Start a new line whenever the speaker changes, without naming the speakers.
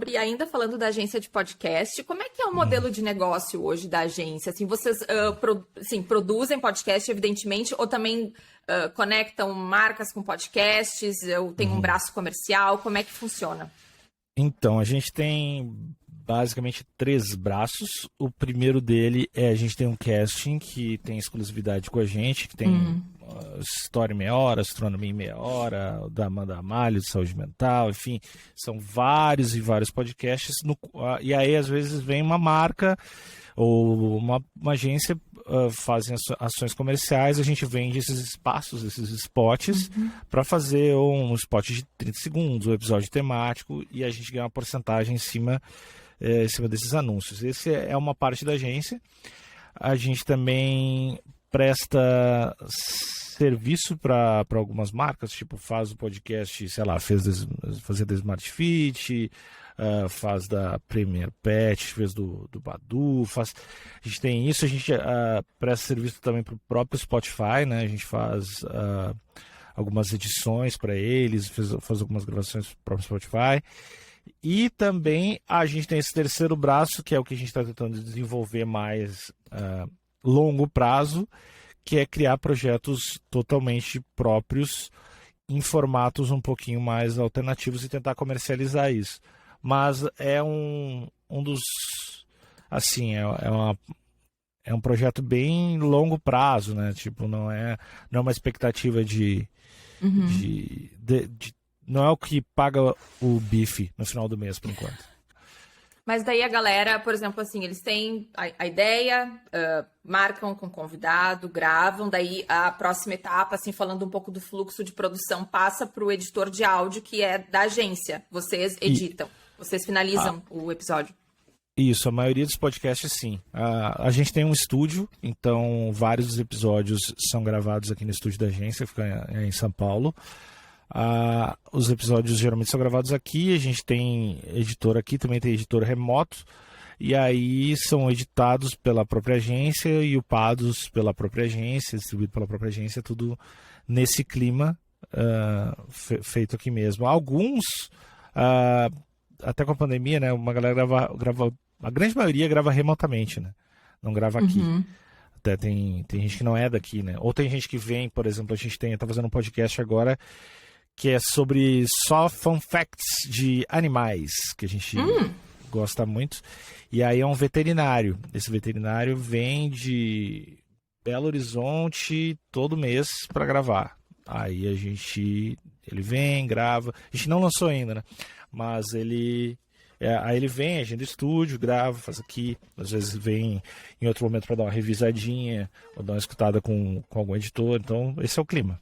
E ainda falando da agência de podcast, como é que é o modelo de negócio hoje da agência? Assim, vocês produzem podcast, evidentemente, ou também conectam marcas com podcasts? Ou tem um braço comercial? Como é que funciona?
Então, a gente tem basicamente 3 braços. O primeiro dele a gente tem um casting que tem exclusividade com a gente, que tem História em Meia Hora, Astronomia em Meia Hora, da Amanda Amalho, de Saúde Mental, enfim, são vários e vários podcasts. E aí, às vezes, vem uma marca ou uma agência, fazem ações comerciais, a gente vende esses espaços, esses spots, para fazer um spot de 30 segundos, um episódio temático, e a gente ganha uma porcentagem em cima desses anúncios. Essa é uma parte da agência. A gente também presta serviço para algumas marcas, tipo faz o podcast, sei lá, fazer da Smart Fit, faz da Premier Pet, fez do Badu, a gente tem isso, a gente presta serviço também para o próprio Spotify, né? A gente faz algumas edições para eles, faz algumas gravações para o próprio Spotify. E também a gente tem esse terceiro braço, que é o que a gente está tentando desenvolver mais longo prazo, que é criar projetos totalmente próprios em formatos um pouquinho mais alternativos e tentar comercializar isso. Mas é um dos... Assim, é um projeto bem longo prazo, né? Tipo, não é uma expectativa não é o que paga o bife no final do mês, por enquanto.
Mas daí a galera, por exemplo, assim, eles têm a ideia, marcam com convidado, gravam, daí a próxima etapa, assim, falando um pouco do fluxo de produção, passa para o editor de áudio, que é da agência. Vocês editam, vocês finalizam o episódio.
Isso, a maioria dos podcasts, sim. A gente tem um estúdio, então vários dos episódios são gravados aqui no estúdio da agência, fica em São Paulo. Os episódios geralmente são gravados aqui, a gente tem editor aqui, também tem editor remoto, e aí são editados pela própria agência e upados pela própria agência, distribuído pela própria agência, tudo nesse clima feito aqui mesmo. Alguns, até com a pandemia, né, uma galera grava, a grande maioria grava remotamente, né, não grava aqui. Até tem gente que não é daqui, né, ou tem gente que vem, por exemplo, a gente tá fazendo um podcast agora que é sobre só fun facts de animais, que a gente gosta muito. E aí é um veterinário. Esse veterinário vem de Belo Horizonte todo mês para gravar. Aí ele vem, grava. A gente não lançou ainda, né? Mas aí ele vem, agenda estúdio, grava, faz aqui. Às vezes vem em outro momento para dar uma revisadinha ou dar uma escutada com algum editor. Então, esse é o clima.